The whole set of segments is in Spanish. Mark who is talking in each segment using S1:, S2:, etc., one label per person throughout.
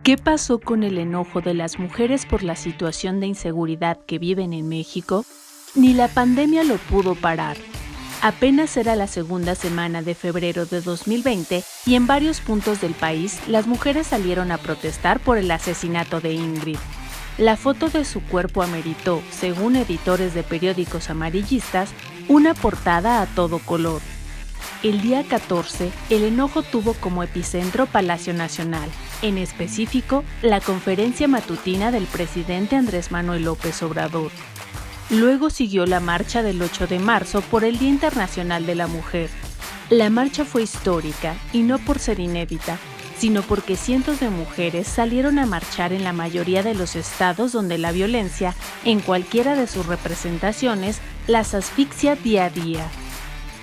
S1: ¿Qué pasó con el enojo de las mujeres por la situación de inseguridad que viven en México? Ni la pandemia lo pudo parar. Apenas era la segunda semana de febrero de 2020 y en varios puntos del país las mujeres salieron a protestar por el asesinato de Ingrid. La foto de su cuerpo ameritó, según editores de periódicos amarillistas, una portada a todo color. El día 14, el enojo tuvo como epicentro Palacio Nacional, en específico, la conferencia matutina del presidente Andrés Manuel López Obrador. Luego siguió la marcha del 8 de marzo por el Día Internacional de la Mujer. La marcha fue histórica, y no por ser inédita, sino porque cientos de mujeres salieron a marchar en la mayoría de los estados donde la violencia, en cualquiera de sus representaciones, las asfixia día a día.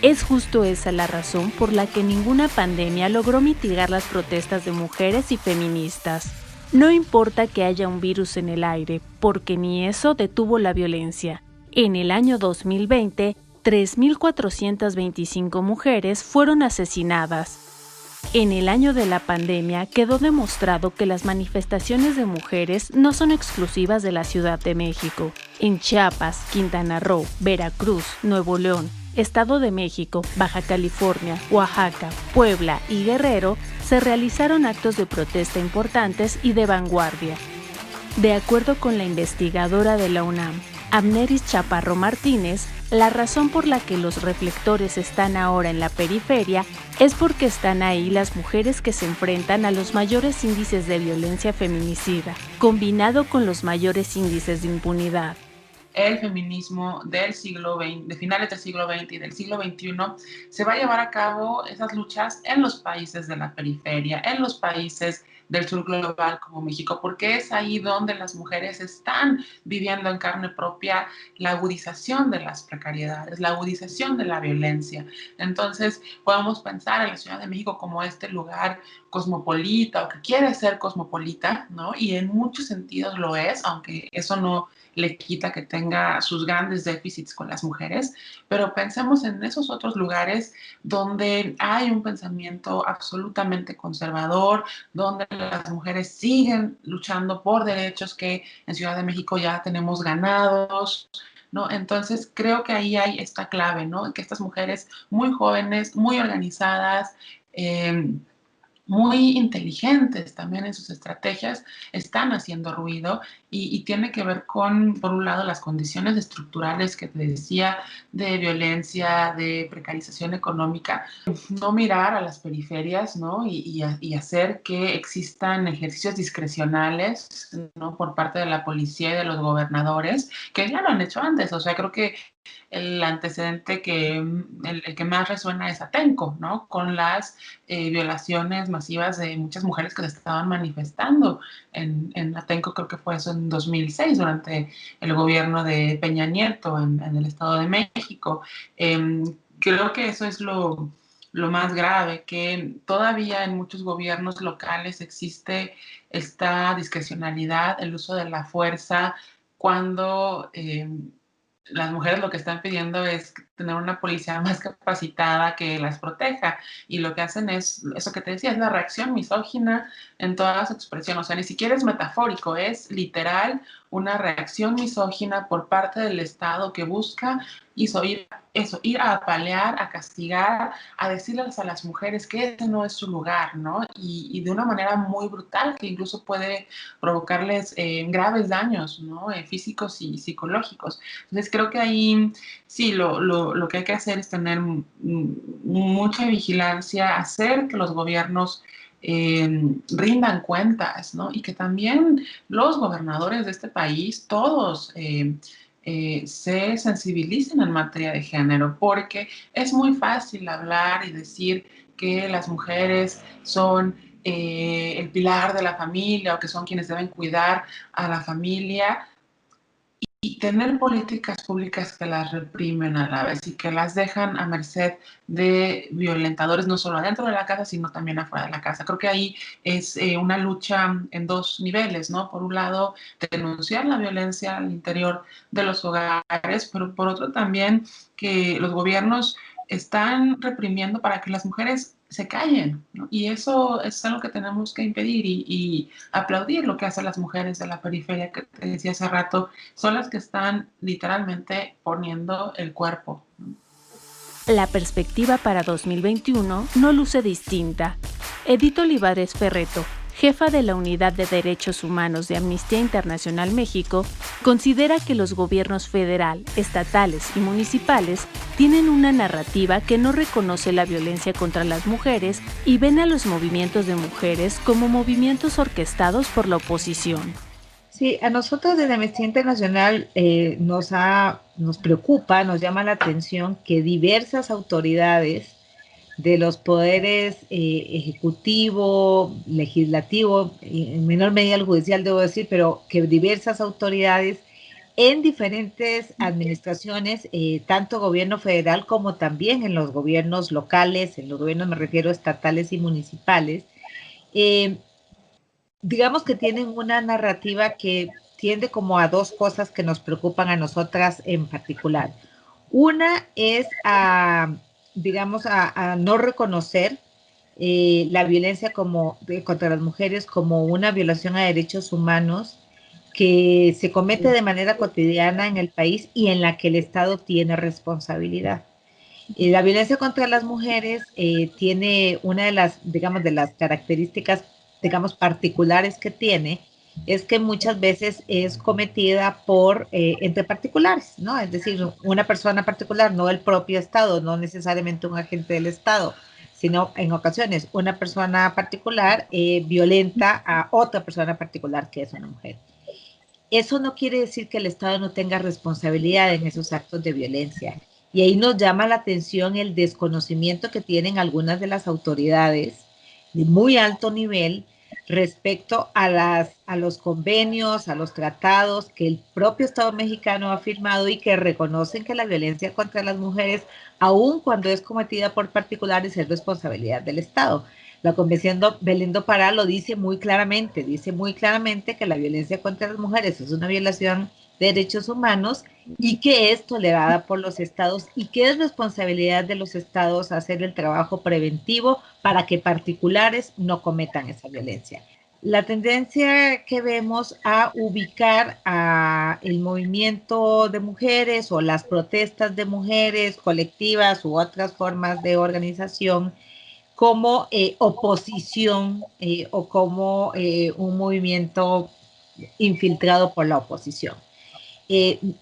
S1: Es justo esa la razón por la que ninguna pandemia logró mitigar las protestas de mujeres y feministas. No importa que haya un virus en el aire, porque ni eso detuvo la violencia. En el año 2020, 3.425 mujeres fueron asesinadas. En el año de la pandemia quedó demostrado que las manifestaciones de mujeres no son exclusivas de la Ciudad de México. En Chiapas, Quintana Roo, Veracruz, Nuevo León, Estado de México, Baja California, Oaxaca, Puebla y Guerrero se realizaron actos de protesta importantes y de vanguardia. De acuerdo con la investigadora de la UNAM, Amneris Chaparro Martínez, la razón por la que los reflectores están ahora en la periferia es porque están ahí las mujeres que se enfrentan a los mayores índices de violencia feminicida, combinado con los mayores índices de impunidad.
S2: El feminismo del siglo XX, de finales del siglo XX y del siglo XXI, se va a llevar a cabo esas luchas en los países de la periferia, en los países del sur global como México, porque es ahí donde las mujeres están viviendo en carne propia la agudización de las precariedades, la agudización de la violencia. Entonces, podemos pensar en la Ciudad de México como este lugar cosmopolita o que quiere ser cosmopolita, ¿no? Y en muchos sentidos lo es, aunque eso no le quita que tenga sus grandes déficits con las mujeres, pero pensemos en esos otros lugares donde hay un pensamiento absolutamente conservador, donde las mujeres siguen luchando por derechos que en Ciudad de México ya tenemos ganados, ¿no? Entonces creo que ahí hay esta clave, ¿no? Que estas mujeres muy jóvenes, muy organizadas, muy inteligentes también en sus estrategias, están haciendo ruido y tiene que ver con, por un lado, las condiciones estructurales que te decía de violencia, de precarización económica, no mirar a las periferias, ¿no? Y hacer que existan ejercicios discrecionales, ¿no? Por parte de la policía y de los gobernadores, que ya lo han hecho antes, o sea, creo que el antecedente que, el que más resuena es Atenco, ¿no? Con las violaciones masivas de muchas mujeres que se estaban manifestando en Atenco, creo que fue eso en 2006, durante el gobierno de Peña Nieto en el Estado de México. Creo que eso es lo más grave, que todavía en muchos gobiernos locales existe esta discrecionalidad, el uso de la fuerza, cuando las mujeres lo que están pidiendo es tener una policía más capacitada que las proteja, y lo que hacen es, eso que te decía, es la reacción misógina en toda su expresión, o sea, ni siquiera es metafórico, es literal una reacción misógina por parte del Estado que busca ir a apalear, a castigar, a decirles a las mujeres que ese no es su lugar, ¿no? Y de una manera muy brutal que incluso puede provocarles graves daños, ¿no? Físicos y psicológicos. Entonces creo que ahí sí, lo que hay que hacer es tener mucha vigilancia, hacer que los gobiernos rindan cuentas, ¿no? Y que también los gobernadores de este país, todos, se sensibilicen en materia de género, porque es muy fácil hablar y decir que las mujeres son el pilar de la familia o que son quienes deben cuidar a la familia, y tener políticas públicas que las reprimen a la vez y que las dejan a merced de violentadores, no solo adentro de la casa, sino también afuera de la casa. Creo que ahí es una lucha en dos niveles, ¿no? Por un lado, denunciar la violencia al interior de los hogares, pero por otro también que los gobiernos están reprimiendo para que las mujeres se callen, ¿no? Y eso es algo que tenemos que impedir y aplaudir lo que hacen las mujeres de la periferia, que te decía hace rato, son las que están literalmente poniendo el cuerpo, ¿no?
S1: La perspectiva para 2021 no luce distinta. Edith Olivares Ferreto, jefa de la Unidad de Derechos Humanos de Amnistía Internacional México, considera que los gobiernos federal, estatales y municipales tienen una narrativa que no reconoce la violencia contra las mujeres y ven a los movimientos de mujeres como movimientos orquestados por la oposición.
S3: Sí, a nosotros desde Amnistía Internacional nos preocupa, nos llama la atención que diversas autoridades de los poderes ejecutivo, legislativo, en menor medida el judicial, debo decir, pero que diversas autoridades en diferentes administraciones, tanto gobierno federal como también en los gobiernos locales, en los gobiernos me refiero estatales y municipales, eh, digamos que tienen una narrativa que tiende como a dos cosas que nos preocupan a nosotras en particular. Una es digamos, a no reconocer la violencia contra las mujeres como una violación a derechos humanos que se comete de manera cotidiana en el país y en la que el Estado tiene responsabilidad. La violencia contra las mujeres tiene una de las, digamos, de las características, digamos, particulares que tiene, es que muchas veces es cometida entre particulares, ¿no? Es decir, una persona particular, no el propio Estado, no necesariamente un agente del Estado, sino en ocasiones una persona particular violenta a otra persona particular que es una mujer. Eso no quiere decir que el Estado no tenga responsabilidad en esos actos de violencia. Y ahí nos llama la atención el desconocimiento que tienen algunas de las autoridades de muy alto nivel respecto a los convenios, a los tratados que el propio Estado mexicano ha firmado y que reconocen que la violencia contra las mujeres, aun cuando es cometida por particulares, es responsabilidad del Estado. La Convención Belén do Pará lo dice muy claramente que la violencia contra las mujeres es una violación de derechos humanos y que es tolerada por los estados y que es responsabilidad de los estados hacer el trabajo preventivo para que particulares no cometan esa violencia. La tendencia que vemos a ubicar a el movimiento de mujeres o las protestas de mujeres colectivas u otras formas de organización como oposición o como un movimiento infiltrado por la oposición.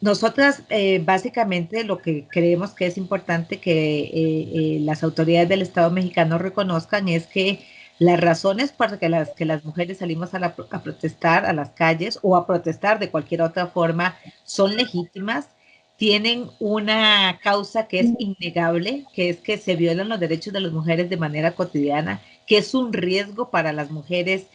S3: Nosotras básicamente lo que creemos que es importante que las autoridades del Estado mexicano reconozcan es que las razones por que las mujeres salimos a protestar a las calles o a protestar de cualquier otra forma son legítimas, tienen una causa que es innegable, que es que se violan los derechos de las mujeres de manera cotidiana, que es un riesgo para las mujeres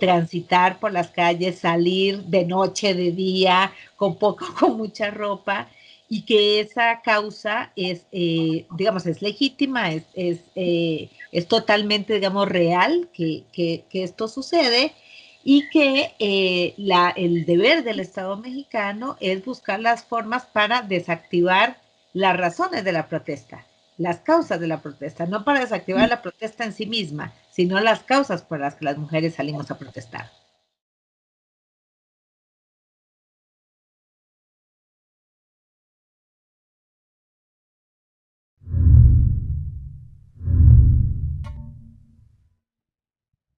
S3: transitar por las calles, salir de noche, de día, con poco, con mucha ropa, y que esa causa es, digamos, es legítima, es totalmente, digamos, real que esto sucede y que el deber del Estado mexicano es buscar las formas para desactivar las razones de la protesta, las causas de la protesta, no para desactivar la protesta en sí misma, sino las causas por las que las mujeres salimos a protestar.